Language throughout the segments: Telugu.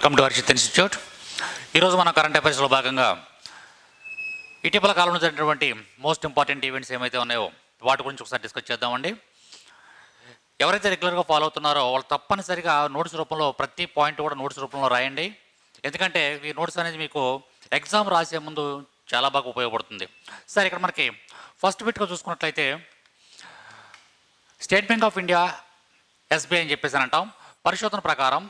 Welcome to Harshit institute. ఈరోజు మన కరెంట్ అఫైర్స్లో భాగంగా ఇటీవల కాలంలో జరిగినటువంటి మోస్ట్ ఇంపార్టెంట్ ఈవెంట్స్ ఏమైతే ఉన్నాయో వాటి గురించి ఒకసారి డిస్కస్ చేద్దామండి. ఎవరైతే రెగ్యులర్గా ఫాలో అవుతున్నారో వాళ్ళు తప్పనిసరిగా నోట్స్ రూపంలో ప్రతి పాయింట్ కూడా నోట్స్ రూపంలో రాయండి. ఎందుకంటే ఈ నోట్స్ అనేది మీకు ఎగ్జామ్ రాసే ముందు చాలా బాగా ఉపయోగపడుతుంది. సరే, ఇక్కడ మనకి ఫస్ట్ బిట్గా చూసుకున్నట్లయితే state Bank of India SBI అని చెప్పేసి అంటాం. పరిశోధన ప్రకారం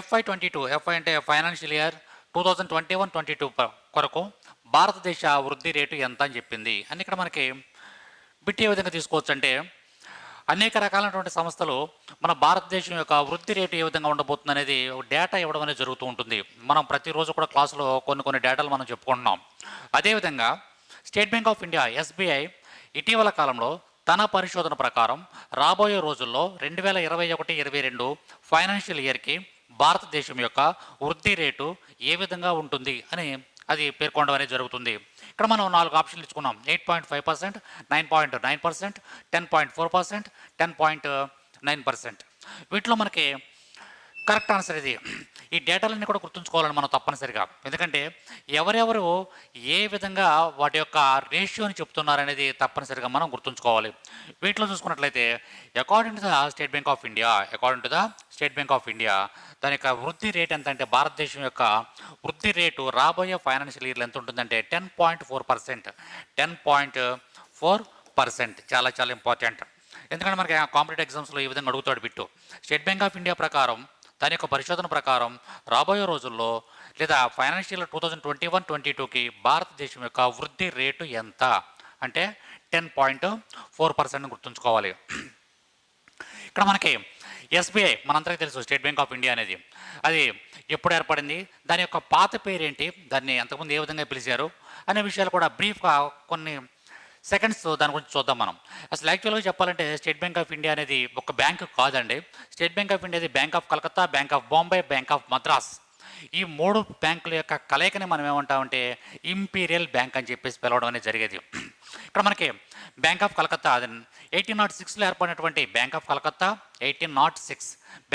FY22 FY అంటే ఫైనాన్షియల్ ఇయర్ 2021-22 కొరకు భారతదేశ వృద్ధి రేటు ఎంత అని చెప్పింది అని ఇక్కడ మనకి బిట్ ఏ విధంగా తీసుకోవచ్చు అంటే అనేక రకాలైనటువంటి సంస్థలు మన భారతదేశం యొక్క వృద్ధి రేటు ఏ విధంగా ఉండబోతుంది అనేది డేటా ఇవ్వడం అనేది జరుగుతూ ఉంటుంది. మనం ప్రతిరోజు కూడా క్లాసులో కొన్ని డేటాలు మనం చెప్పుకుంటున్నాం. అదేవిధంగా state Bank of India SBI ఇటీవల కాలంలో తన పరిశోధన ప్రకారం రాబోయే రోజుల్లో 2021-22 ఫైనాన్షియల్ ఇయర్కి భారతదేశం యొక్క వృద్ధి రేటు ఏ విధంగా ఉంటుంది అని అది పేర్కొనడం అనేది జరుగుతుంది. ఇక్కడ మనం 4 ఆప్షన్లు ఇచ్చుకున్నాం. 8.5%, 9.9%, 10.4%, 10.9%. వీటిలో మనకి కరెక్ట్ ఆన్సర్ ఇది. ఈ డేటాలన్నీ కూడా గుర్తుంచుకోవాలని మనం తప్పనిసరిగా, ఎందుకంటే ఎవరెవరు ఏ విధంగా వాటి యొక్క రేషియోని చెప్తున్నారనేది తప్పనిసరిగా మనం గుర్తుంచుకోవాలి. వీటిలో చూసుకున్నట్లయితే according to the state Bank of India దాని యొక్క వృద్ధి రేట్ ఎంత అంటే భారతదేశం యొక్క వృద్ధి రేటు రాబోయే ఫైనాన్షియల్ ఇయర్లో ఎంత ఉంటుందంటే 10.4%. 10.4% చాలా చాలా ఇంపార్టెంట్. ఎందుకంటే మనకి కాంపిటేటివ్ ఎగ్జామ్స్లో ఈ విధంగా అడుగుతాడు bit. State Bank of India ప్రకారం దాని యొక్క పరిశోధన ప్రకారం రాబోయే రోజుల్లో లేదా ఫైనాన్షియల్ 2021-22కి భారతదేశం యొక్క వృద్ధి రేటు ఎంత అంటే 10.4% గుర్తుంచుకోవాలి. ఇక్కడ మనకి SBI మనందరికీ తెలుసు, స్టేట్ బ్యాంక్ ఆఫ్ ఇండియా అనేది అది ఎప్పుడు ఏర్పడింది, దాని యొక్క పాత పేరేంటి, దాన్ని అంతకుముందు ఏ విధంగా పిలిచారు అనే విషయాలు కూడా బ్రీఫ్గా కొన్ని సెకండ్స్ దాని గురించి చూద్దాం మనం. అసలు యాక్చువల్గా చెప్పాలంటే స్టేట్ బ్యాంక్ ఆఫ్ ఇండియా అనేది ఒక బ్యాంకు కాదండి. స్టేట్ బ్యాంక్ ఆఫ్ ఇండియా అది bank of Calcutta, bank of Bombay, bank of Madras, ఈ 3 బ్యాంకుల యొక్క కలయికని మనం ఏమంటామంటే ఇంపీరియల్ బ్యాంక్ అని చెప్పేసి పిలవడం అనేది జరిగేది. ఇక్కడ మనకి బ్యాంక్ ఆఫ్ కలకత్తా 1806లో ఏర్పడినటువంటి bank of Calcutta, 1806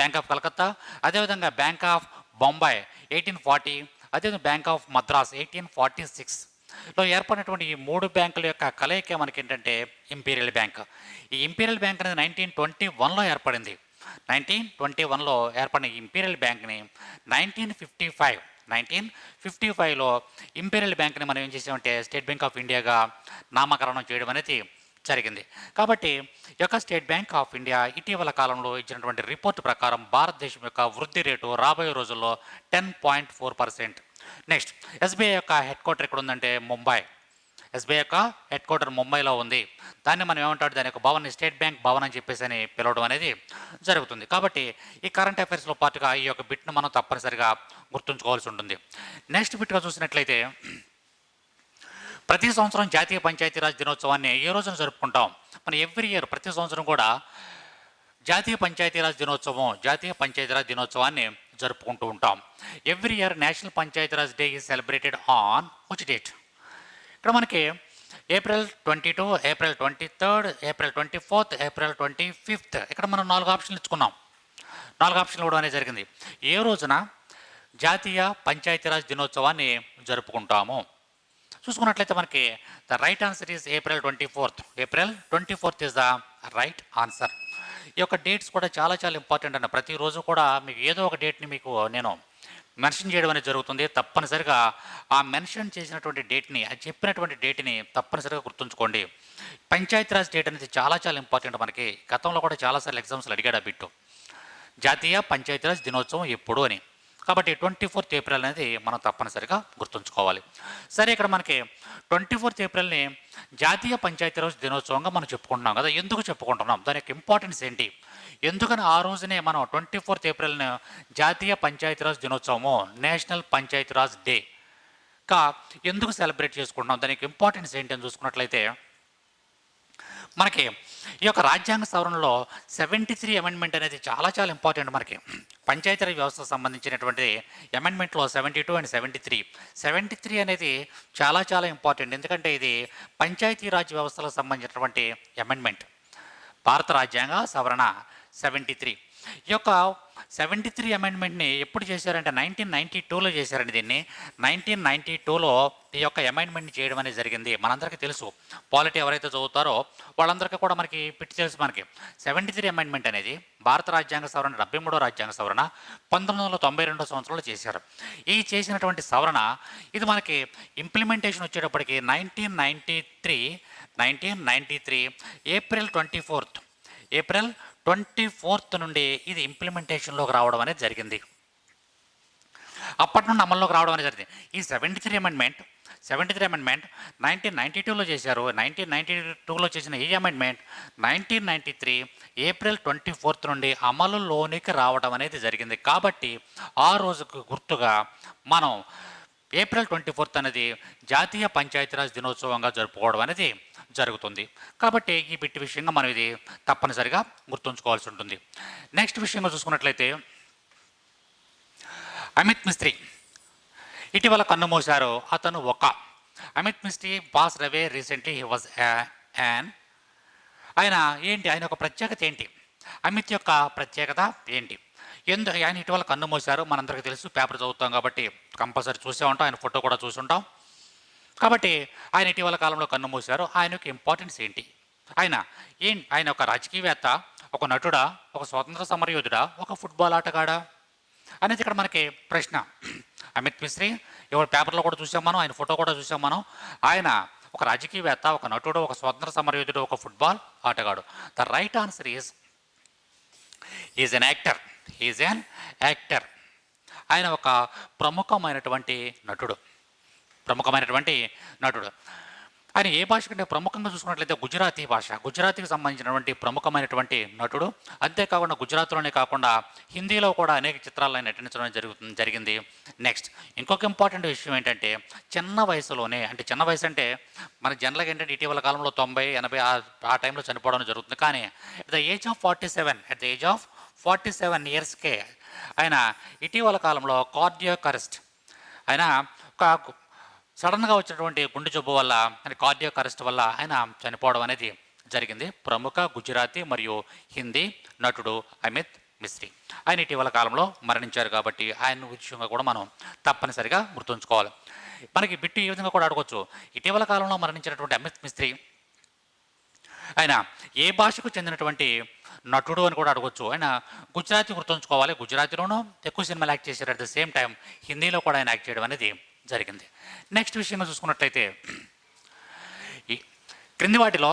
bank of Calcutta, అదేవిధంగా బ్యాంక్ ఆఫ్ బొంబాయి 1840, అదేవిధంగా బ్యాంక్ ఆఫ్ మద్రాస్ 1846లో ఏర్పడినటువంటి ఈ 3 బ్యాంకుల యొక్క కలయిక మనకి ఏంటంటే ఇంపీరియల్ బ్యాంక్. ఈ ఇంపీరియల్ బ్యాంక్ అనేది 1921లో ఏర్పడింది. 1921లో ఏర్పడిన ఇంపీరియల్ బ్యాంక్ని 1955లో ఇంపీరియల్ బ్యాంక్ని మనం ఏం చేసామంటే స్టేట్ బ్యాంక్ ఆఫ్ ఇండియాగా నామకరణం చేయడం అనేది జరిగింది. కాబట్టి ఈ యొక్క స్టేట్ బ్యాంక్ ఆఫ్ ఇండియా ఇటీవల కాలంలో ఇచ్చినటువంటి రిపోర్ట్ ప్రకారం భారతదేశం యొక్క వృద్ధి రేటు రాబోయే రోజుల్లో 10.4%. నెక్స్ట్, SBI యొక్క హెడ్ క్వార్టర్ ఎక్కడ ఉందంటే ముంబై. SBI యొక్క హెడ్ క్వార్టర్ ముంబైలో ఉంది. దాన్ని మనం ఏమంటాడు, దాని యొక్క భవన్ స్టేట్ బ్యాంక్ భవన్ అని చెప్పేసి అని పిలవడం అనేది జరుగుతుంది. కాబట్టి ఈ కరెంట్ అఫైర్స్లో పాటుగా ఈ యొక్క బిట్ను మనం తప్పనిసరిగా గుర్తుంచుకోవాల్సి ఉంటుంది. నెక్స్ట్ బిట్గా చూసినట్లయితే ప్రతి సంవత్సరం జాతీయ పంచాయతీరాజ్ దినోత్సవాన్ని ఏ రోజున జరుపుకుంటాం. మనం ఎవ్రీ ఇయర్ ప్రతి సంవత్సరం కూడా జాతీయ పంచాయతీరాజ్ దినోత్సవాన్ని జరుపుకుంటూ ఉంటాం. Every year national Panchayati Raj day is celebrated on which date? ఇక్కడ మనకి April 22, April 23, April 24, April 25. ఇక్కడ మనం 4 ఆప్షన్లు ఇచ్చుకున్నాం. 4 ఆప్షన్లు ఇవ్వడం అనేది జరిగింది. ఏ రోజున జాతీయ పంచాయతీరాజ్ దినోత్సవాన్ని జరుపుకుంటాము చూసుకున్నట్లయితే మనకి the right answer is April 24th. April 24th is the right answer. ఈ యొక్క డేట్స్ కూడా చాలా చాలా ఇంపార్టెంట్ అన్న. ప్రతిరోజు కూడా మీకు ఏదో ఒక డేట్ని మీకు నేను మెన్షన్ చేయడం అనేది జరుగుతుంది. తప్పనిసరిగా ఆ మెన్షన్ చేసినటువంటి డేట్ని, అది చెప్పినటువంటి డేట్ని తప్పనిసరిగా గుర్తుంచుకోండి. పంచాయతీరాజ్ డేట్ అనేది చాలా చాలా ఇంపార్టెంట్. మనకి గతంలో కూడా చాలాసార్లు ఎగ్జామ్స్లో అడిగాడు ఆ బిట్టు, జాతీయ పంచాయతీరాజ్ దినోత్సవం ఎప్పుడు అని. కాబట్టి 24th April అనేది మనం తప్పనిసరిగా గుర్తుంచుకోవాలి. సరే, ఇక్కడ మనకి 24th Aprilని జాతీయ పంచాయతీరాజ్ దినోత్సవంగా మనం చెప్పుకుంటున్నాం కదా. ఎందుకు చెప్పుకుంటున్నాం, దాని యొక్క ఇంపార్టెన్స్ ఏంటి, ఎందుకని ఆ రోజునే మనం 24th Aprilని జాతీయ పంచాయతీరాజ్ దినోత్సవము, నేషనల్ పంచాయతీరాజ్ డేగా ఎందుకు సెలబ్రేట్ చేసుకుంటున్నాం, దానికి ఇంపార్టెన్స్ ఏంటి అని చూసుకున్నట్లయితే మనకి ఈ యొక్క రాజ్యాంగ సవరణలో 73 అమెండ్మెంట్ అనేది చాలా చాలా ఇంపార్టెంట్. మనకి పంచాయతీరాజ్ వ్యవస్థకు సంబంధించినటువంటి అమెండ్మెంట్లో 72 అండ్ 73 అనేది చాలా చాలా ఇంపార్టెంట్. ఎందుకంటే ఇది పంచాయతీరాజ్ వ్యవస్థలకు సంబంధించినటువంటి అమెండ్మెంట్. భారత రాజ్యాంగ సవరణ 73 ఈ యొక్క 73 అమెండ్మెంట్‌ని ఎప్పుడు చేశారంటే 1992లో చేశారండి దీన్ని. 1992లో ఈ యొక్క అమెండ్మెంట్‌ని చేయడం అనేది జరిగింది. మనందరికీ తెలుసు. పాలిటీ ఎవరైతే చదువుతారో వాళ్ళందరికీ కూడా మనకి తెలుసు మనకి. 73 అమెండ్మెంట్ అనేది భారత రాజ్యాంగ సవరణ 73వ రాజ్యాంగ సవరణ 1992 సంవత్సరంలో చేశారు. ఈ చేసినటువంటి సవరణ ఇది మనకి ఇంప్లిమెంటేషన్ వచ్చేటప్పటికి 1993 ఏప్రిల్ 24th నుండి ఇది ఇంప్లిమెంటేషన్లోకి రావడం అనేది జరిగింది. అప్పటి నుండి అమల్లోకి రావడం అనేది జరిగింది. ఈ 73 అమెండ్మెంట్ 1992లో చేశారు. 1992లో చేసిన ఈ అమెండ్మెంట్ 1993 ఏప్రిల్ 24th నుండి అమలులోనికి రావడం అనేది జరిగింది. కాబట్టి ఆ రోజుకు గుర్తుగా మనం ఏప్రిల్ 24th అనేది జాతీయ పంచాయతీరాజ్ దినోత్సవంగా జరుపుకోవడం అనేది జరుగుతుంది. కాబట్టి ఈ బిట్టి విషయంగా మనం ఇది తప్పనిసరిగా గుర్తుంచుకోవాల్సి ఉంటుంది. నెక్స్ట్ విషయంగా చూసుకున్నట్లయితే అమిత్ మిస్త్రీ ఇటీవల కన్నుమూశారు. అతను Amit Mistry passed away recently. He was ఆయన ఒక ప్రత్యేకత ఏంటి? అమిత్ యొక్క ప్రత్యేకత ఏంటి? ఆయన ఇటీవల కన్నుమూశారు. మనందరికీ తెలుసు, పేపర్ చదువుతాం కాబట్టి కంపల్సరీ చూసే ఉంటాం, ఆయన ఫోటో కూడా చూసుంటాం. కాబట్టి ఆయన ఇటీవల కాలంలో కన్నుమూశారు. ఆయన యొక్క ఇంపార్టెన్స్ ఏంటి? ఆయన ఒక రాజకీయవేత్త, ఒక నటుడా, ఒక స్వాతంత్ర సమరయోధుడా, ఒక ఫుట్బాల్ ఆటగాడా అనేది ఇక్కడ మనకి ప్రశ్న. అమిత్ మిస్త్రీ ఎవరు పేపర్లో కూడా చూసాం మనం, ఆయన ఫోటో కూడా చూసాం మనం. ఆయన ఒక రాజకీయవేత్త, ఒక నటుడు, ఒక స్వాతంత్ర సమరయోధుడు, ఒక ఫుట్బాల్ ఆటగాడు. The right answer is an actor. ఆయన ఒక ప్రముఖమైనటువంటి నటుడు. ఆయన ఏ భాష కంటే ప్రముఖంగా చూసుకున్నట్లయితే గుజరాతీకి సంబంధించినటువంటి ప్రముఖమైనటువంటి నటుడు. అంతేకాకుండా గుజరాత్లోనే కాకుండా హిందీలో కూడా అనేక చిత్రాల్లో నటించడం జరిగింది. నెక్స్ట్ ఇంకొక ఇంపార్టెంట్ విషయం ఏంటంటే చిన్న వయసు అంటే మన జనరల్గా ఏంటంటే ఇటీవల కాలంలో 90, 80 ఆ టైంలో చనిపోవడం జరుగుతుంది. కానీ అట్ ద ఏజ్ ఆఫ్ 47 ఇయర్స్కే ఆయన ఇటీవల కాలంలో కార్డియాక్ అరెస్ట్, ఆయన ఒక సడన్గా వచ్చినటువంటి గుండె జబ్బు వల్ల, కార్డియాక్ అరెస్ట్ వల్ల ఆయన చనిపోవడం అనేది జరిగింది. ప్రముఖ గుజరాతీ మరియు హిందీ నటుడు అమిత్ మిస్త్రీ. ఆయన ఇటీవల కాలంలో మరణించారు. కాబట్టి ఆయన విషయంగా కూడా మనం తప్పనిసరిగా గుర్తుంచుకోవాలి. మనకి బిట్టు ఈ విధంగా కూడా అడగవచ్చు. ఇటీవల కాలంలో మరణించినటువంటి అమిత్ మిస్త్రీ ఆయన ఏ భాషకు చెందినటువంటి నటుడు అని కూడా అడగవచ్చు. ఆయన గుజరాతీ గుర్తుంచుకోవాలి. గుజరాతీలోనూ ఎక్కువ సినిమాలు యాక్ట్ చేశారు. అట్ ద సేమ్ టైం హిందీలో కూడా ఆయన యాక్ట్ చేయడం అనేది జరిగింది. నెక్స్ట్ విషయంగా చూసుకున్నట్లయితే ఈ క్రింది వాటిలో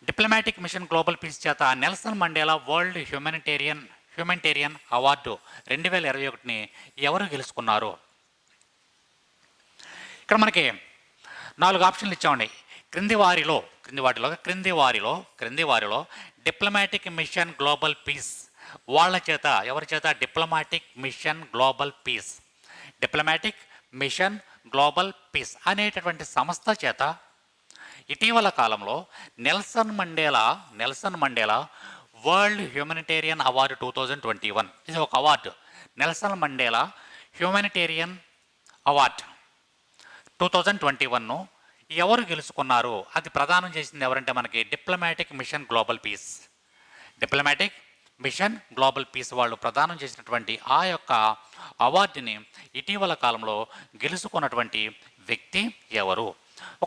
డిప్లొమాటిక్ మిషన్ గ్లోబల్ పీస్ చేత Nelson Mandela world humanitarian award 2021ని ఎవరు గెలుచుకున్నారు? ఇక్కడ మనకి 4 ఆప్షన్లు ఇచ్చామండి. క్రింది వారిలో డిప్లొమాటిక్ మిషన్ గ్లోబల్ పీస్ వాళ్ళ చేత, ఎవరి చేత? డిప్లొమాటిక్ మిషన్ గ్లోబల్ పీస్ అనేటటువంటి సంస్థ చేత ఇటీవల కాలంలో Nelson Mandela world humanitarian award 2021, ఇది ఒక award. Nelson Mandela humanitarian award 2021ను ఎవరు గెలుచుకున్నారు? అది ప్రదానం చేసింది ఎవరంటే మనకి డిప్లొమాటిక్ మిషన్ గ్లోబల్ పీస్ వాళ్ళు ప్రదానం చేసినటువంటి ఆ యొక్క అవార్డుని ఇటీవల కాలంలో గెలుచుకున్నటువంటి వ్యక్తి ఎవరు?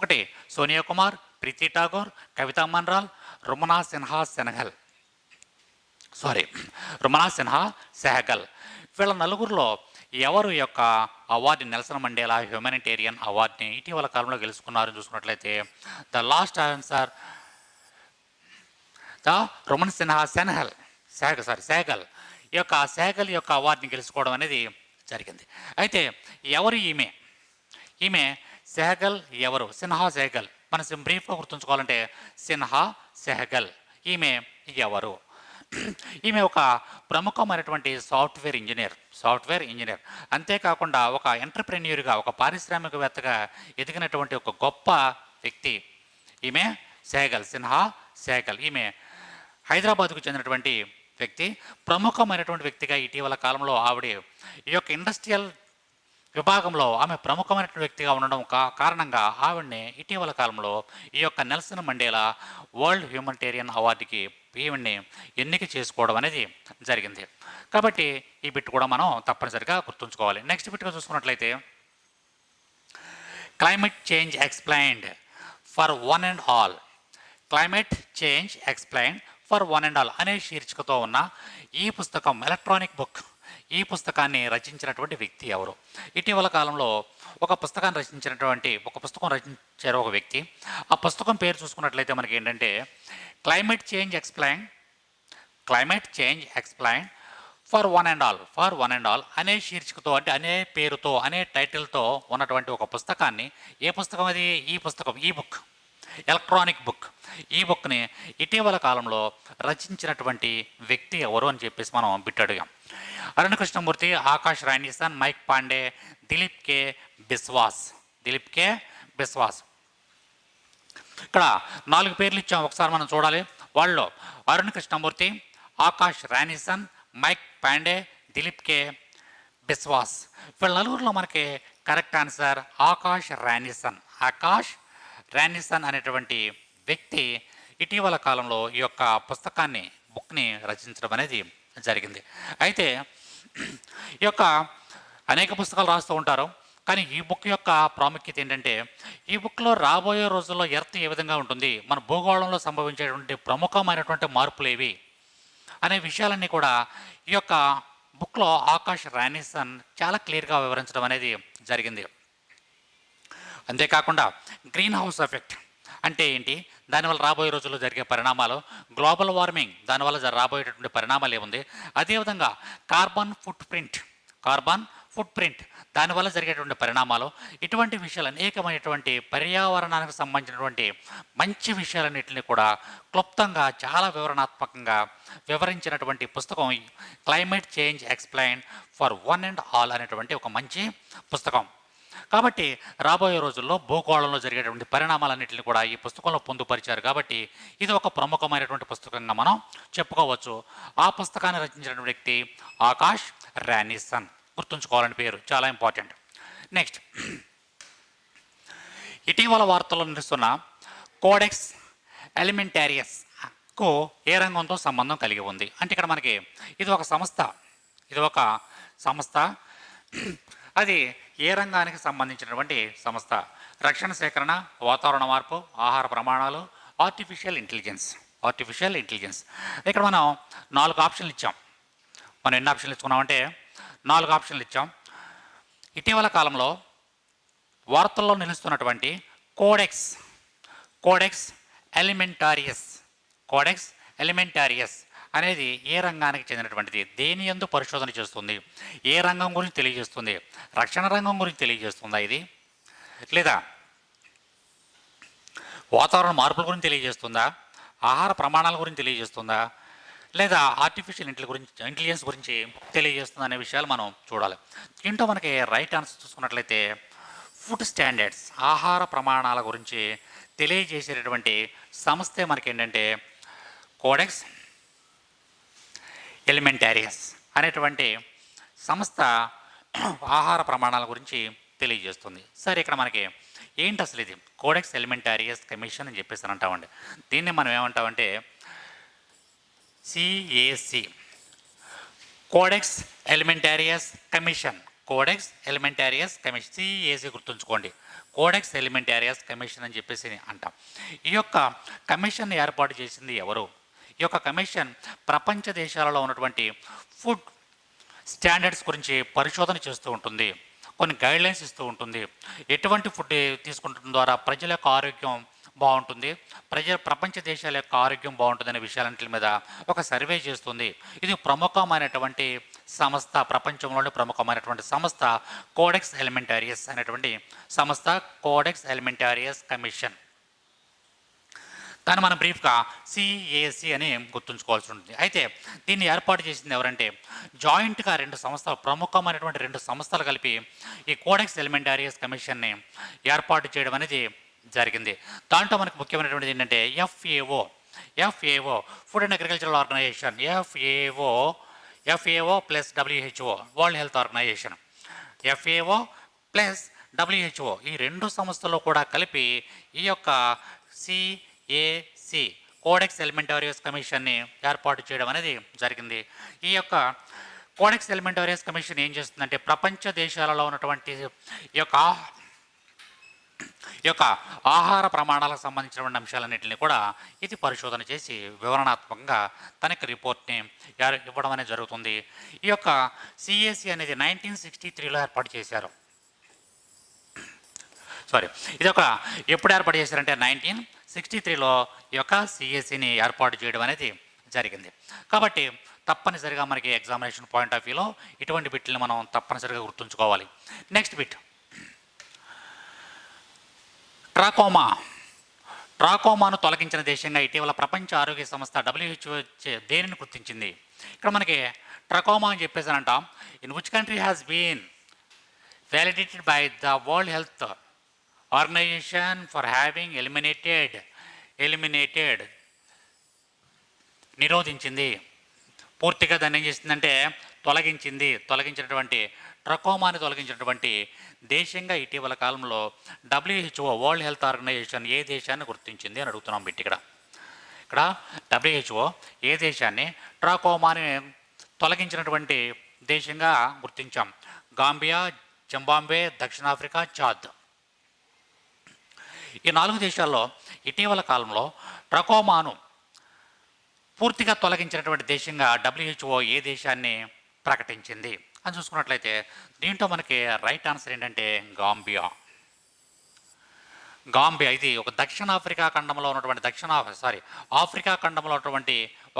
1 సోనియా కుమార్, ప్రీతి ఠాగూర్, కవితా మన్రాల్, రుమనా సిన్హా సెహగల్. వీళ్ళ నలుగురిలో ఎవరు యొక్క అవార్డు నెల్సన్ మండేలా హ్యూమనిటేరియన్ అవార్డుని ఇటీవల కాలంలో గెలుచుకున్నారని చూసుకున్నట్లయితే the last answer Ruman Sinha Sehgal. ఈ యొక్క సెహగల్ యొక్క అవార్డుని గెలుచుకోవడం అనేది జరిగింది. అయితే ఎవరు ఈమె సెహగల్ ఎవరు? సిన్హా సెహగల్. మనం బ్రీఫ్గా గుర్తుంచుకోవాలంటే సిన్హా సెహగల్ ఈమె ఎవరు? ఈమె ఒక ప్రముఖమైనటువంటి సాఫ్ట్వేర్ ఇంజనీర్. అంతేకాకుండా ఒక ఎంటర్ప్రెన్యూర్గా, ఒక పారిశ్రామికవేత్తగా ఎదిగినటువంటి ఒక గొప్ప వ్యక్తి ఈమె సిన్హా సెహగల్. ఈమె హైదరాబాద్కు చెందినటువంటి వ్యక్తి, ప్రముఖమైనటువంటి వ్యక్తిగా ఇటీవల కాలంలో ఆవిడ ఈ యొక్క ఇండస్ట్రియల్ విభాగంలో ఆమె ప్రముఖమైనటువంటి వ్యక్తిగా ఉండడం కారణంగా ఆవిడని ఇటీవల కాలంలో ఈ యొక్క నెల్సన్ మండేలా వరల్డ్ హ్యూమనిటేరియన్ అవార్డుకి చెప్పి ఈవిడ్ని ఎన్నిక చేసుకోవడం అనేది జరిగింది. కాబట్టి ఈ బిట్ కూడా మనం తప్పనిసరిగా గుర్తుంచుకోవాలి. నెక్స్ట్ బిట్గా చూసుకున్నట్లయితే climate change explained for one and all. Climate change explained for one and all అనే శీర్షికతో ఉన్న ఈ పుస్తకం ఎలక్ట్రానిక్ బుక్. ఈ పుస్తకాన్ని రచించినటువంటి వ్యక్తి ఎవరు? ఇటీవల కాలంలో ఒక పుస్తకాన్ని రచించారు ఒక వ్యక్తి. ఆ పుస్తకం పేరు చూసుకున్నట్లయితే మనకి ఏంటంటే climate change explain for one and all అనే శీర్షికతో, అంటే అనే పేరుతో, అనే టైటిల్తో ఉన్నటువంటి ఒక పుస్తకాన్ని, ఏ పుస్తకం అది? ఈ బుక్, ఎలక్ట్రానిక్ బుక్. ఈ బుక్ని ఇటీవల కాలంలో రచించినటువంటి వ్యక్తి ఎవరు అని చెప్పేసి మనం బిట్ అడిగాం. అరుణ్ కృష్ణమూర్తి, ఆకాష్ రాణీసన్, మైక్ పాండే, దిలీప్ కే బిస్వాస్. ఇక్కడ 4 పేర్లు ఇచ్చాం, ఒకసారి మనం చూడాలి. వాళ్ళు అరుణ్ కృష్ణమూర్తి, ఆకాష్ రాణీసన్, మైక్ పాండే, దిలీప్ కే బిస్వాస్. వీళ్ళ నలుగురిలో మనకి కరెక్ట్ ఆన్సర్ ఆకాష్ రాణీసన్ అనేటువంటి వ్యక్తి ఇటీవల కాలంలో ఈ యొక్క బుక్ని రచించడం అనేది జరిగింది. అయితే ఈ యొక్క అనేక పుస్తకాలు రాస్తూ ఉంటారు, కానీ ఈ బుక్ యొక్క ప్రాముఖ్యత ఏంటంటే ఈ బుక్లో రాబోయే రోజుల్లో ఎర్త్ ఏ విధంగా ఉంటుంది, మన భూగోళంలో సంభవించేటువంటి ప్రముఖమైనటువంటి మార్పులు ఏవి అనే విషయాలన్నీ కూడా ఈ యొక్క బుక్లో ఆకాష్ రాణీసన్ చాలా క్లియర్గా వివరించడం అనేది జరిగింది. అంతేకాకుండా గ్రీన్ హౌస్ ఎఫెక్ట్ అంటే ఏంటి, దానివల్ల రాబోయే రోజుల్లో జరిగే పరిణామాలు, గ్లోబల్ వార్మింగ్ దానివల్ల రాబోయేటటువంటి పరిణామాలు ఏముంది, అదేవిధంగా కార్బన్ ఫుట్ ప్రింట్ దానివల్ల జరిగేటువంటి పరిణామాలు, ఇటువంటి విషయాలు అనేకమైనటువంటి పర్యావరణానికి సంబంధించినటువంటి మంచి విషయాలన్నింటినీ కూడా క్లుప్తంగా చాలా వివరణాత్మకంగా వివరించినటువంటి పుస్తకం climate change explain for one and all అనేటువంటి ఒక మంచి పుస్తకం. కాబట్టి రాబోయే రోజుల్లో భూగోళంలో జరిగేటువంటి పరిణామాలన్నింటినీ కూడా ఈ పుస్తకంలో పొందుపరిచారు. కాబట్టి ఇది ఒక ప్రముఖమైనటువంటి పుస్తకంగా మనం చెప్పుకోవచ్చు. ఆ పుస్తకాన్ని రచించిన వ్యక్తి ఆకాష్ రాణీసన్. గుర్తుంచుకోవాలని పేరు చాలా ఇంపార్టెంట్. నెక్స్ట్, ఇటీవల వార్తల్లో నిలుస్తున్న కోడెక్స్ ఎలిమెంటారియస్కు ఏ రంగంతో సంబంధం కలిగి ఉంది అంటే ఇక్కడ మనకి ఇది ఒక సంస్థ. అది ఏ రంగానికి సంబంధించినటువంటి సంస్థ? రక్షణ సేకరణ, వాతావరణ మార్పు, ఆహార ప్రమాణాలు, ఆర్టిఫిషియల్ ఇంటెలిజెన్స్. ఇక్కడ మనం 4 ఆప్షన్లు ఇచ్చాం. మనం ఎన్ని ఆప్షన్లు ఇచ్చుకున్నామంటే 4 ఆప్షన్లు ఇచ్చాం. ఇటీవల కాలంలో వార్తల్లో నిలుస్తున్నటువంటి కోడెక్స్ ఎలిమెంటారియస్ అనేది ఏ రంగానికి చెందినటువంటిది? దేని యందు పరిశోధన చేస్తుంది? ఏ రంగం గురించి తెలియజేస్తుంది? రక్షణ రంగం గురించి తెలియజేస్తుందా ఇది? లేదా వాతావరణ మార్పుల గురించి తెలియజేస్తుందా? ఆహార ప్రమాణాల గురించి తెలియజేస్తుందా? లేదా ఆర్టిఫిషియల్ ఇంటెలిజెన్స్ గురించి తెలియజేస్తుందా అనే విషయాలు మనం చూడాలి. దీంట్లో మనకి రైట్ ఆన్సర్ చూసుకున్నట్లయితే ఫుడ్ స్టాండర్డ్స్, ఆహార ప్రమాణాల గురించి తెలియజేసేటటువంటి సంస్థే మనకి ఏంటంటే కోడెక్స్ ఎలిమెంటారియస్ అనేటువంటి సంస్థ ఆహార ప్రమాణాల గురించి తెలియజేస్తుంది. సరే, ఇక్కడ మనకి ఏంటి అసలు ఇది కోడెక్స్ ఎలిమెంటారియస్ కమిషన్ అని చెప్పేసి అంటామండి. దీన్ని మనం ఏమంటామంటే సిఏసి, కోడెక్స్ ఎలిమెంటారియస్ కమిషన్. సిఏసి గుర్తుంచుకోండి, కోడెక్స్ ఎలిమెంటారియస్ కమిషన్ అని చెప్పేసి అంటాం. ఈ యొక్క కమిషన్ ఏర్పాటు చేసింది ఎవరు? ఈ యొక్క కమిషన్ ప్రపంచ దేశాలలో ఉన్నటువంటి ఫుడ్ స్టాండర్డ్స్ గురించి పరిశోధన చేస్తూ ఉంటుంది, కొన్ని గైడ్లైన్స్ ఇస్తూ ఉంటుంది. ఎటువంటి ఫుడ్ తీసుకుంటడం ద్వారా ప్రజల యొక్క ఆరోగ్యం బాగుంటుంది, ప్రపంచ దేశాల యొక్క ఆరోగ్యం బాగుంటుంది అనే విషయాలన్నింటి మీద ఒక సర్వే చేస్తుంది. ఇది ప్రముఖమైనటువంటి సంస్థ, ప్రపంచంలోని ప్రముఖమైనటువంటి సంస్థ కోడెక్స్ ఎలిమెంటారియస్ అనేటువంటి సంస్థ, కోడెక్స్ ఎలిమెంటారియస్ కమిషన్. దాన్ని మనం బ్రీఫ్గా సిఏసి అని గుర్తుంచుకోవాల్సి ఉంటుంది. అయితే దీన్ని ఏర్పాటు చేసింది ఎవరంటే జాయింట్గా 2 సంస్థలు, ప్రముఖమైనటువంటి 2 సంస్థలు కలిపి ఈ కోడెక్స్ ఎలిమెంటారియస్ కమిషన్ని ఏర్పాటు చేయడం అనేది జరిగింది. దాంట్లో మనకు ముఖ్యమైనటువంటిది ఏంటంటే FAO food and agricultural organization, FAO plus WHO World Health Organization, FAO plus WHO ఈ 2 సంస్థలు కూడా కలిపి ఈ యొక్క సిఏసి కోడెక్స్ ఎలిమెంటోరియస్ కమిషన్ని ఏర్పాటు చేయడం అనేది జరిగింది. ఈ యొక్క కోడెక్స్ ఎలిమెంటోరియస్ కమిషన్ ఏం చేస్తుందంటే ప్రపంచ దేశాలలో ఉన్నటువంటి ఈ యొక్క ఈ యొక్క ఆహార ప్రమాణాలకు సంబంధించినటువంటి అంశాలన్నింటినీ కూడా ఇది పరిశోధన చేసి వివరణాత్మకంగా తనకి రిపోర్ట్ని ఇవ్వడం అనేది జరుగుతుంది. ఈ యొక్క సిఏసి అనేది 1963లో ఏర్పాటు చేశారు. ఇది ఒక ఎప్పుడు ఏర్పాటు చేశారంటే 1963లో ఈ యొక్క సిఎస్సిని ఏర్పాటు చేయడం అనేది జరిగింది. కాబట్టి తప్పనిసరిగా మనకి ఎగ్జామినేషన్ పాయింట్ ఆఫ్ వ్యూలో ఇటువంటి బిట్లని మనం తప్పనిసరిగా గుర్తుంచుకోవాలి. నెక్స్ట్ బిట్ ట్రాకోమాను తొలగించిన దేశంగా ఇటీవల ప్రపంచ ఆరోగ్య సంస్థ WHO దేనిని గుర్తించింది? ఇక్కడ మనకి ట్రాకోమా అని చెప్పేసానంట. In which country has been validated by the World Health Organization for having eliminated నిరోధించింది, పూర్తిగా దాన్ని ఏం చేసిందంటే తొలగించినటువంటి ట్రకోమాని తొలగించినటువంటి దేశంగా ఇటీవల కాలంలో WHO వరల్డ్ హెల్త్ ఆర్గనైజేషన్ ఏ దేశాన్ని గుర్తించింది అని అడుగుతున్నాం బిట్టి. ఇక్కడ WHO ఏ దేశాన్ని ట్రాకోమాని తొలగించినటువంటి దేశంగా గుర్తించాం? గాంబియా, జింబాబ్వే, దక్షిణాఫ్రికా, చాద్. ఈ 4 దేశాల్లో ఇటీవల కాలంలో ట్రకోమాను పూర్తిగా తొలగించినటువంటి దేశంగా WHO ఏ దేశాన్ని ప్రకటించింది అని చూసుకున్నట్లయితే దీంట్లో మనకి రైట్ ఆన్సర్ ఏంటంటే గాంబియా. ఇది ఒక ఆఫ్రికా ఖండంలో ఉన్నటువంటి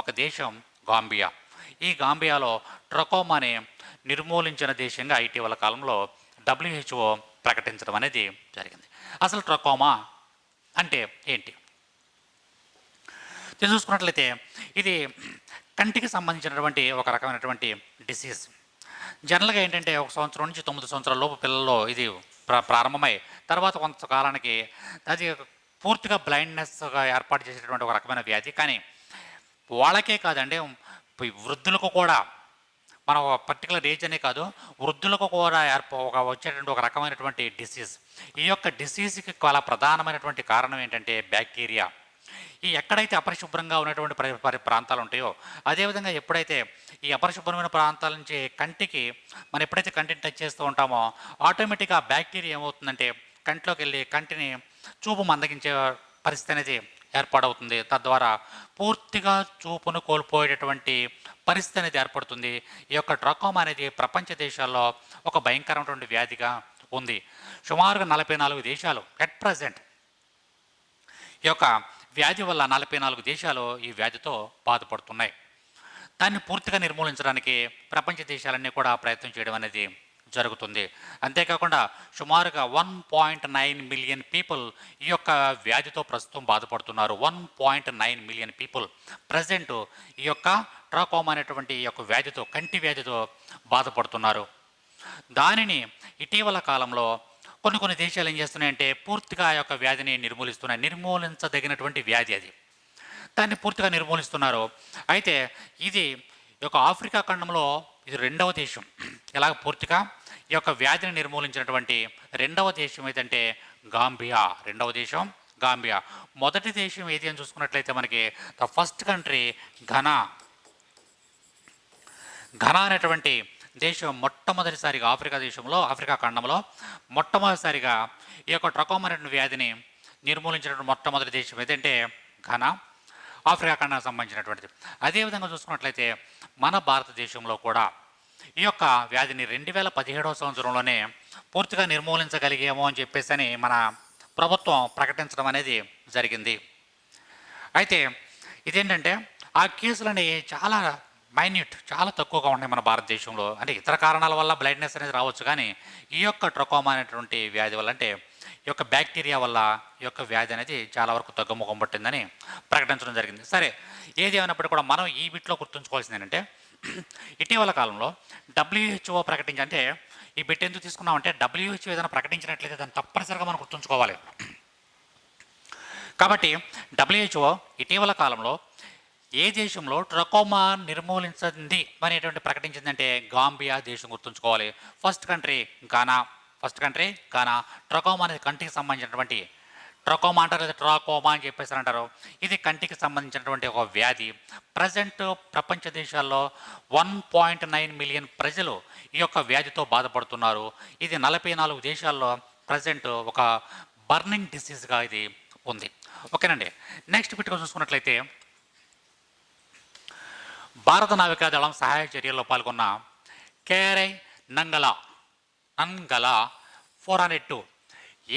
ఒక దేశం గాంబియా. ఈ గాంబియాలో ట్రకోమాని నిర్మూలించిన దేశంగా ఇటీవల కాలంలో WHO ప్రకటించడం అనేది జరిగింది. అసలు ట్రకోమా అంటే ఏంటి చూసుకున్నట్లయితే ఇది కంటికి సంబంధించినటువంటి ఒక రకమైనటువంటి డిసీజ్. జనరల్గా ఏంటంటే 1 సంవత్సరం నుంచి 9 సంవత్సరాల లోపు పిల్లల్లో ఇది ప్రారంభమై తర్వాత కొంతకాలానికి అది పూర్తిగా బ్లైండ్నెస్గా ఏర్పాటు చేసేటువంటి ఒక రకమైన వ్యాధి. కానీ వాళ్ళకే కాదండి, వృద్ధులకు కూడా, మన పర్టికులర్ ఏజ్ అనే కాదు, వృద్ధులకు కూడా వచ్చేటువంటి ఒక రకమైనటువంటి డిసీజ్. ఈ యొక్క డిసీజ్కి చాలా ప్రధానమైనటువంటి కారణం ఏంటంటే బ్యాక్టీరియా. ఈ ఎక్కడైతే అపరిశుభ్రంగా ఉన్నటువంటి ప్రాంతాలు ఉంటాయో, అదేవిధంగా ఎప్పుడైతే ఈ అపరిశుభ్రమైన ప్రాంతాల నుంచి మనం ఎప్పుడైతే కంటిని టచ్ చేస్తూ ఉంటామో ఆటోమేటిక్గా బ్యాక్టీరియా ఏమవుతుందంటే కంటిలోకి వెళ్ళి కంటిని చూపు మందగించే పరిస్థితి అనేది ఏర్పాటవుతుంది. తద్వారా పూర్తిగా చూపును కోల్పోయేటటువంటి పరిస్థితి అనేది ఏర్పడుతుంది. ఈ యొక్క ట్రకోమా అనేది ప్రపంచ దేశాల్లో ఒక భయంకరమైనటువంటి వ్యాధిగా ఉంది. సుమారుగా 44 దేశాలు అట్ ప్రజెంట్ ఈ యొక్క వ్యాధి వల్ల 44 దేశాలు ఈ వ్యాధితో బాధపడుతున్నాయి. దాన్ని పూర్తిగా నిర్మూలించడానికి ప్రపంచ దేశాలన్నీ కూడా ప్రయత్నం చేయడం అనేది జరుగుతుంది. అంతేకాకుండా సుమారుగా 1.9 మిలియన్ పీపుల్ ఈ యొక్క వ్యాధితో ప్రస్తుతం బాధపడుతున్నారు. 1.9 మిలియన్ పీపుల్ ప్రజెంట్ ఈ యొక్క ట్రాకోమా అనేటువంటి ఈ యొక్క వ్యాధితో, కంటి వ్యాధితో బాధపడుతున్నారు. దానిని ఇటీవల కాలంలో కొన్ని దేశాలు ఏం చేస్తున్నాయంటే పూర్తిగా ఆ యొక్క వ్యాధిని నిర్మూలించదగినటువంటి వ్యాధి అది, దాన్ని పూర్తిగా నిర్మూలిస్తున్నారు. అయితే ఇది ఈ యొక్క ఆఫ్రికా ఖండంలో ఇది 2వ దేశం. ఇలాగ పూర్తిగా ఈ యొక్క వ్యాధిని నిర్మూలించినటువంటి 2వ దేశం ఏదంటే గాంబియా. 2వ దేశం గాంబియా. మొదటి దేశం ఏది అని చూసుకున్నట్లయితే మనకి ద ఫస్ట్ కంట్రీ ఘనా అనేటువంటి దేశం మొట్టమొదటిసారిగా ఆఫ్రికా ఖండంలో మొట్టమొదటిసారిగా ఈ యొక్క ట్రకోమా అనేటువంటి వ్యాధిని నిర్మూలించినటువంటి మొట్టమొదటి దేశం ఏదంటే ఘనా, ఆఫ్రికా ఖండానికి సంబంధించినటువంటిది. అదేవిధంగా చూసుకున్నట్లయితే మన భారతదేశంలో కూడా ఈ యొక్క వ్యాధిని 2017వ సంవత్సరంలోనే పూర్తిగా నిర్మూలించగలిగాము అని చెప్పేసి మన ప్రభుత్వం ప్రకటించడం అనేది జరిగింది. అయితే ఇదేంటంటే ఆ కేసులు అనేవి చాలా చాలా తక్కువగా ఉన్నాయి మన భారతదేశంలో. అంటే ఇతర కారణాల వల్ల బ్లైండ్నెస్ అనేది రావచ్చు, కానీ ఈ యొక్క ట్రకోమా అనేటువంటి వ్యాధి వల్ల, అంటే ఈ యొక్క బ్యాక్టీరియా వల్ల ఈ యొక్క వ్యాధి అనేది చాలా వరకు తగ్గుముఖం పట్టిందని ప్రకటించడం జరిగింది. సరే, ఏది ఏమైనప్పటికీ కూడా మనం ఈ బిట్లో గుర్తుంచుకోవాల్సింది ఏంటంటే ఇటీవల కాలంలో WHO ప్రకటించి, అంటే ఈ బిట్ ఎందుకు తీసుకున్నామంటే WHO ఏదైనా ప్రకటించినట్లయితే దాన్ని తప్పనిసరిగా మనం గుర్తుంచుకోవాలి. కాబట్టి WHO ఇటీవల కాలంలో ఏ దేశంలో ట్రకోమా నిర్మూలించింది అనేటువంటి ప్రకటించిందంటే గాంబియా దేశం గుర్తుంచుకోవాలి. First country Ghana. ట్రకోమా అనేది కంటికి సంబంధించినటువంటి ట్రకోమా అంటారు, లేదా ట్రాకోమా అని చెప్పేసి అంటారు. ఇది కంటికి సంబంధించినటువంటి ఒక వ్యాధి. ప్రజెంట్ ప్రపంచ దేశాల్లో 1.9 మిలియన్ ప్రజలు ఈ యొక్క వ్యాధితో బాధపడుతున్నారు. ఇది 44 దేశాల్లో ప్రజెంట్ ఒక బర్నింగ్ డిసీజ్గా ఇది ఉంది. ఓకేనండి. నెక్స్ట్ బిట్గా చూసుకున్నట్లయితే భారత నావికాదళం సహాయ చర్యల్లో పాల్గొన్న కేరై నంగలా 402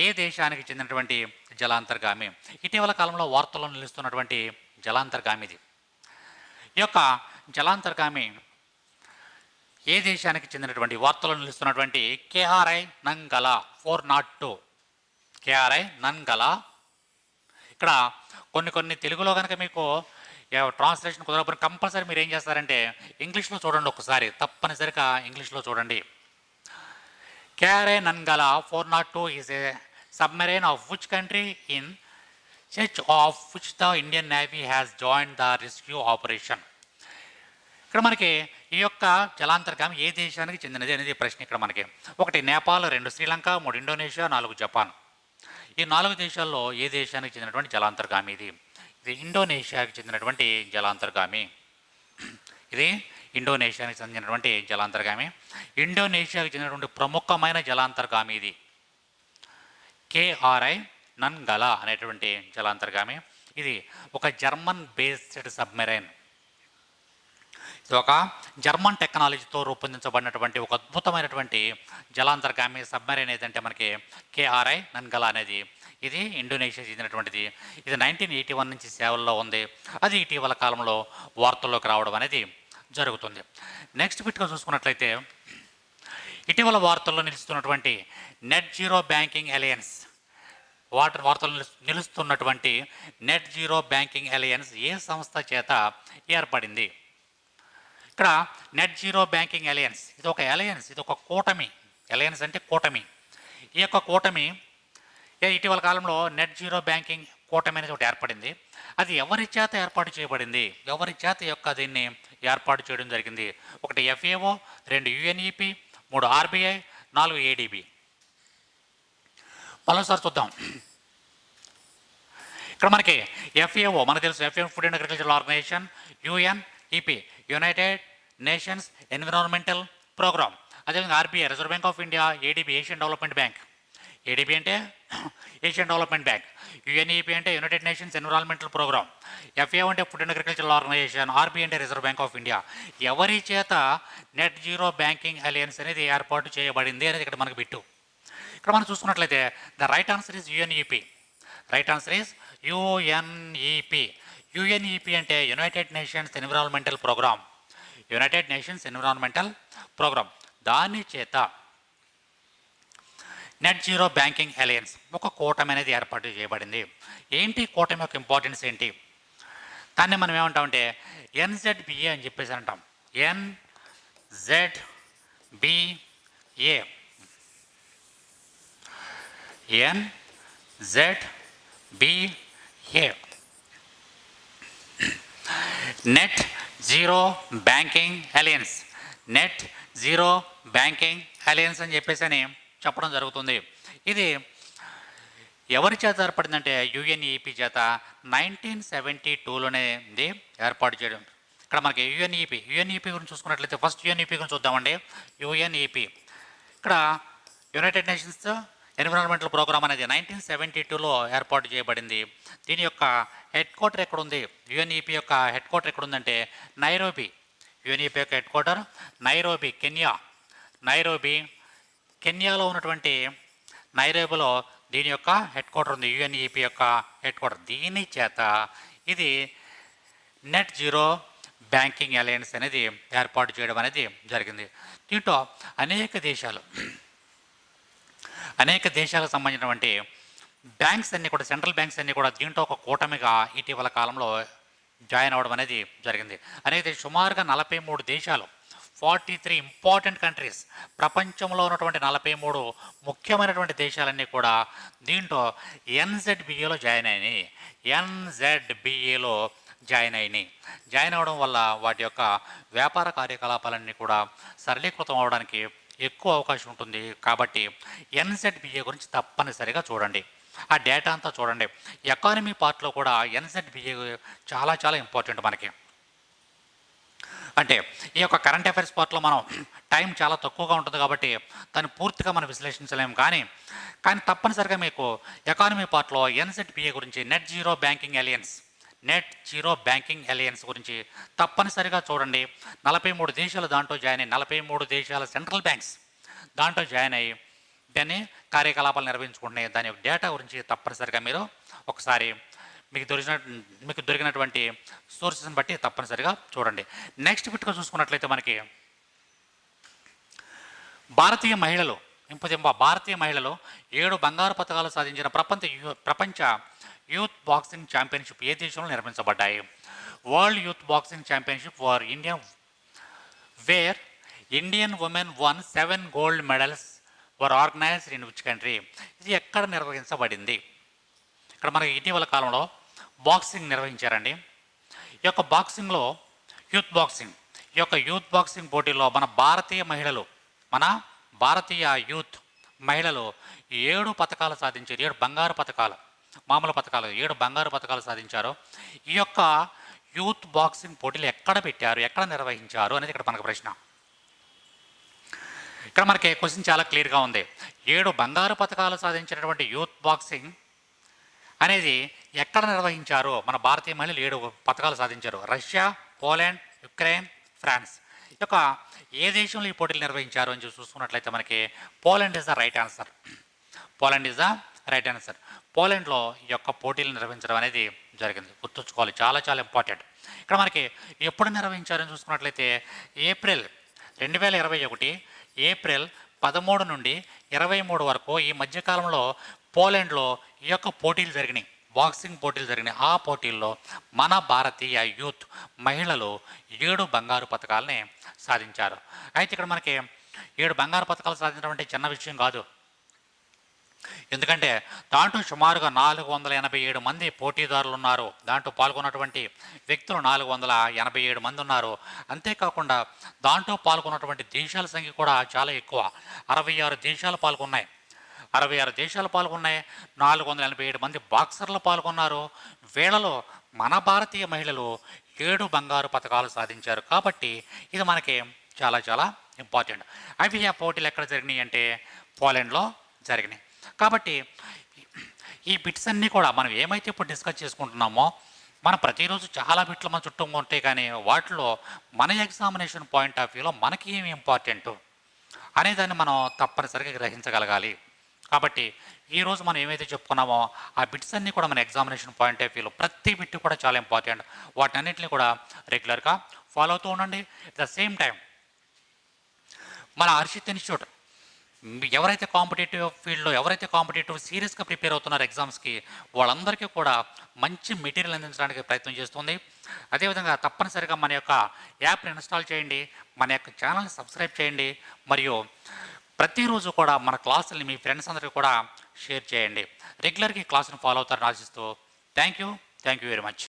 ఏ దేశానికి చెందినటువంటి జలాంతర్గామి? ఇటీవల కాలంలో వార్తల్లో నిలుస్తున్నటువంటి జలాంతర్గామి ఇది. ఈ యొక్క జలాంతర్గామి ఏ దేశానికి చెందినటువంటి వార్తల్లో నిలుస్తున్నటువంటి కేఆర్ఐ నంగలా 402. కేఆర్ఐ నంగలా. ఇక్కడ కొన్ని తెలుగులో కనుక మీకు ట్రాన్స్లేషన్ కుదరకపోతే కంపల్సరీ మీరు ఏం చేస్తారంటే ఇంగ్లీష్లో చూడండి, ఒకసారి తప్పనిసరిగా ఇంగ్లీష్లో చూడండి. KRI Nanggala 402 is a submarine of which country in search of which the Indian Navy has joined the rescue operation. ఇక్కడ మనకి ఈ యొక్క జలాంతర్గామి ఏ దేశానికి చెందినది అనేది ప్రశ్న. ఇక్కడ మనకి 1 నేపాల్, 2 శ్రీలంక, 3 ఇండోనేషియా, 4 జపాన్. ఈ 4 దేశాల్లో ఏ దేశానికి చెందినటువంటి జలాంతర్గామి ఇది? ఇది ఇండోనేషియాకి చెందినటువంటి జలాంతర్గామి. ఇది ఇండోనేషియాకి చెందినటువంటి జలాంతర్గామి. ఇండోనేషియాకి చెందినటువంటి ప్రముఖమైన జలాంతర్గామి ఇది కేఆర్ఐ నంగలా అనేటువంటి జలాంతర్గామి. ఇది ఒక జర్మన్ బేస్డ్ సబ్మెరైన్. ఇది ఒక జర్మన్ టెక్నాలజీతో రూపొందించబడినటువంటి ఒక అద్భుతమైనటువంటి జలాంతర్గామి సబ్మెరైన్ ఏదంటే మనకి కేఆర్ఐ నంగలా అనేది. ఇది ఇండోనేషియా చెందినటువంటిది. ఇది 1981 నుంచి సేవల్లో ఉంది. అది ఇటీవల కాలంలో వార్తల్లోకి రావడం అనేది జరుగుతుంది. నెక్స్ట్ బిట్గా చూసుకున్నట్లయితే ఇటీవల వార్తల్లో నిలుస్తున్నటువంటి నెట్ జీరో బ్యాంకింగ్ అలయన్స్, వార్తల్లో నిలుస్తున్నటువంటి నెట్ జీరో బ్యాంకింగ్ అలయన్స్ ఏ సంస్థ చేత ఏర్పడింది? ఇక్కడ నెట్ జీరో బ్యాంకింగ్ అలయన్స్ ఇది ఒక అలయన్స్, ఇది ఒక కూటమి. అలయన్స్ అంటే కూటమి. ఈ యొక్క కూటమి ఇటీవల కాలంలో నెట్ జీరో బ్యాంకింగ్ కూటమి అనేది ఒకటి ఏర్పడింది. అది ఎవరి చేత ఏర్పాటు చేయబడింది? ఎవరి చేత యొక్క దీన్ని ఏర్పాటు చేయడం జరిగింది? 1 FAO, 2 UNEP, 3 RBI, 4 ADB. మరోసారి చూద్దాం. ఇక్కడ మనకి FAO మనకు తెలుసు, FAO food and agricultural organization, UNEP united nations environmental programme, అదేవిధంగా RBI reserve bank of India, ADB Asian development bank. ADB అంటే ఏషియన్ డెవలప్మెంట్ బ్యాంక్, UNEP అంటే united nations environmental programme, FAO అంటే food and agricultural organization, RBI అంటే రిజర్వ్ బ్యాంక్ ఆఫ్ ఇండియా. ఎవరి చేత నెట్ జీరో బ్యాంకింగ్ అలయన్స్ అనేది ఏర్పాటు చేయబడింది అనేది ఇక్కడ మనకు బిట్టు. ఇక్కడ మనం చూసుకున్నట్లయితే the right answer is UNEP. Right answer is UNEP. UNEP అంటే united nations environmental programme. United nations environmental programme. దాని చేత నెట్ జీరో బ్యాంకింగ్ అలయన్స్ ఒక కూటమి అనేది ఏర్పాటు చేయబడింది. ఏంటి కూటమి యొక్క ఇంపార్టెన్స్ ఏంటి? దాన్ని మనం ఏమంటామంటే NZBA అని చెప్పేసి అంటాం. NZBA. NZBA. Net zero banking alliance. Net zero banking alliance అని చెప్పేసి అని చెప్పడం జరుగుతుంది. ఇది ఎవరి చేత ఏర్పడిందంటే UNEP చేత 1972లోనే ఇది ఏర్పాటు చేయడం. ఇక్కడ మనకి UNEP గురించి చూసుకున్నట్లయితే ఫస్ట్ UNEP గురించి చూద్దామండి. UNEP ఇక్కడ యునైటెడ్ నేషన్స్ ఎన్విరాన్మెంటల్ ప్రోగ్రామ్ అనేది 1972లో ఏర్పాటు చేయబడింది. దీని యొక్క హెడ్ క్వార్టర్ ఎక్కడుంది? UNEP యొక్క హెడ్ క్వార్టర్ ఎక్కడుందంటే నైరోబీ. UNEP యొక్క హెడ్ క్వార్టర్ నైరోబీ, కెన్యాలో ఉన్నటువంటి నైరోబీలో దీని యొక్క హెడ్ క్వార్టర్ ఉంది. UNEP యొక్క హెడ్ క్వార్టర్. దీని చేత ఇది నెట్ జీరో బ్యాంకింగ్ అలయన్స్ అనేది ఏర్పాటు చేయడం అనేది జరిగింది. దీంట్లో అనేక దేశాలకు సంబంధించినటువంటి బ్యాంక్స్ అన్నీ కూడా, సెంట్రల్ బ్యాంక్స్ అన్నీ కూడా దీంట్లో ఒక కూటమిగా ఇటీవల కాలంలో జాయిన్ అవ్వడం అనేది జరిగింది. అనేది సుమారుగా 43 దేశాలు, 43 ఇంపార్టెంట్ కంట్రీస్, ప్రపంచంలో ఉన్నటువంటి 43 ముఖ్యమైనటువంటి దేశాలన్నీ కూడా దీంట్లో NZBAలో జాయిన్ అయినాయి. NZBAలో జాయిన్ అవ్వడం వల్ల వాటి యొక్క వ్యాపార కార్యకలాపాలన్నీ కూడా సరళీకృతం అవడానికి ఎక్కువ అవకాశం ఉంటుంది. కాబట్టి NZBA గురించి తప్పనిసరిగా చూడండి. ఆ డేటా అంతా చూడండి. ఎకానమీ పార్ట్‌లో కూడా ఎన్‌జెడ్‌బీఏ చాలా చాలా ఇంపార్టెంట్ మనకి. అంటే ఈ యొక్క కరెంట్ అఫైర్స్ పార్ట్‌లో మనం టైం చాలా తక్కువగా ఉంటుంది కాబట్టి దాన్ని పూర్తిగా మనం విశ్లేషించలేము. కానీ తప్పనిసరిగా మీకు ఎకానమీ పార్ట్‌లో ఎన్‌జెడ్‌బీఏ గురించి నెట్ జీరో బ్యాంకింగ్ అలయన్స్ గురించి తప్పనిసరిగా చూడండి. 43 దేశాలు దాంట్లో జాయిన్ అయ్యి 43 దేశాల సెంట్రల్ బ్యాంక్స్ దాంట్లో జాయిన్ అయ్యి దాన్ని కార్యకలాపాలు నిర్వహించుకుంటున్నాయి. దాని యొక్క డేటా గురించి తప్పనిసరిగా మీరు ఒకసారి మీకు దొరికిన మీకు దొరికినటువంటి సోర్సెస్ని బట్టి తప్పనిసరిగా చూడండి. నెక్స్ట్ బిట్గా చూసుకున్నట్లయితే మనకి భారతీయ మహిళలు భారతీయ మహిళలు 7 బంగారు పతకాలు సాధించిన ప్రపంచ యూత్ బాక్సింగ్ ఛాంపియన్షిప్ ఏ దేశంలో నిర్వహించబడ్డాయి? World youth boxing championship for where Indian women won 7 gold medals were organized in which country? ఇది ఎక్కడ నిర్వహించబడింది? ఇక్కడ మనకి ఇటీవల కాలంలో బాక్సింగ్ నిర్వహించారండి. ఈ యొక్క బాక్సింగ్లో యూత్ బాక్సింగ్ పోటీలో మన భారతీయ యూత్ మహిళలు 7 పతకాలు సాధించారు. 7 బంగారు పతకాలు, మామూలు పతకాలు 7 బంగారు పతకాలు సాధించారు. ఈ యొక్క యూత్ బాక్సింగ్ పోటీలు ఎక్కడ పెట్టారు, ఎక్కడ నిర్వహించారు అనేది ఇక్కడ మనకు ప్రశ్న. ఇక్కడ మనకి క్వశ్చన్ చాలా క్లియర్గా ఉంది. 7 బంగారు పతకాలు సాధించినటువంటి యూత్ బాక్సింగ్ అనేది ఎక్కడ నిర్వహించారు? మన భారతీయ మహిళలు 7 పతకాలు సాధించారు. Russia, Poland, Ukraine, France. ఈ యొక్క ఏ దేశంలో ఈ పోటీలు నిర్వహించారు అని చూసుకున్నట్లయితే మనకి Poland is the right answer. పోలాండ్లో ఈ యొక్క పోటీలు నిర్వహించడం అనేది జరిగింది. గుర్తుంచుకోవాలి, చాలా చాలా ఇంపార్టెంట్. ఇక్కడ మనకి ఎప్పుడు నిర్వహించారని చూసుకున్నట్లయితే ఏప్రిల్ 2021 ఏప్రిల్ 13 నుండి 23 వరకు ఈ మధ్యకాలంలో పోలాండ్లో ఈ యొక్క పోటీలు జరిగినాయి, బాక్సింగ్ పోటీలు జరిగినాయి. ఆ పోటీల్లో మన భారతీయ యూత్ మహిళలు 7 బంగారు పతకాలని సాధించారు. అయితే ఇక్కడ మనకి 7 బంగారు పతకాలు సాధించడం అంటే చిన్న విషయం కాదు. ఎందుకంటే దాంట్లో సుమారుగా 487 మంది పోటీదారులు ఉన్నారు. దాంట్లో పాల్గొన్నటువంటి వ్యక్తులు 487 మంది ఉన్నారు. అంతేకాకుండా దాంట్లో పాల్గొన్నటువంటి దేశాల సంఖ్య కూడా చాలా ఎక్కువ. 66 దేశాలు పాల్గొన్నాయి. 487 మంది బాక్సర్లు పాల్గొన్నారు. వీళ్ళలో మన భారతీయ మహిళలు 7 బంగారు పతకాలు సాధించారు. కాబట్టి ఇది మనకి చాలా చాలా ఇంపార్టెంట్. అవి ఆ పోటీలు ఎక్కడ జరిగినాయి అంటే పోలాండ్లో జరిగినాయి. కాబట్టి ఈ బిట్స్ అన్నీ కూడా మనం ఏమైతే ఇప్పుడు డిస్కస్ చేసుకుంటున్నామో మనం ప్రతిరోజు చాలా బిట్లు మన చుట్టూ ఉంటాయి. కానీ వాటిలో మన ఎగ్జామినేషన్ పాయింట్ ఆఫ్ వ్యూలో మనకి ఏమి ఇంపార్టెంట్ అనేదాన్ని మనం తప్పనిసరిగా గ్రహించగలగాలి. కాబట్టి ఈరోజు మనం ఏమైతే చెప్పుకున్నామో ఆ బిట్స్ అన్నీ కూడా మన ఎగ్జామినేషన్ పాయింట్ ఆఫ్ వ్యూలో ప్రతి బిట్ కూడా చాలా ఇంపార్టెంట్. వాటన్నిటిని కూడా రెగ్యులర్గా ఫాలో అవుతూ ఉండండి. అట్ ద సేమ్ టైం మన హర్షిత్ ఇన్స్టిట్యూట్ ఎవరైతే కాంపిటేటివ్ సీరియస్గా ప్రిపేర్ అవుతున్నారు ఎగ్జామ్స్కి, వాళ్ళందరికీ కూడా మంచి మెటీరియల్ అందించడానికి ప్రయత్నం చేస్తుంది. అదేవిధంగా తప్పనిసరిగా మన యొక్క యాప్ని ఇన్స్టాల్ చేయండి, మన యొక్క ఛానల్ని సబ్స్క్రైబ్ చేయండి, మరియు ప్రతిరోజు కూడా మన క్లాసుల్ని మీ ఫ్రెండ్స్ అందరికీ కూడా షేర్ చేయండి. రెగ్యులర్గా ఈ క్లాసును ఫాలో అవుతారని ఆశిస్తూ థ్యాంక్ యూ వెరీ మచ్.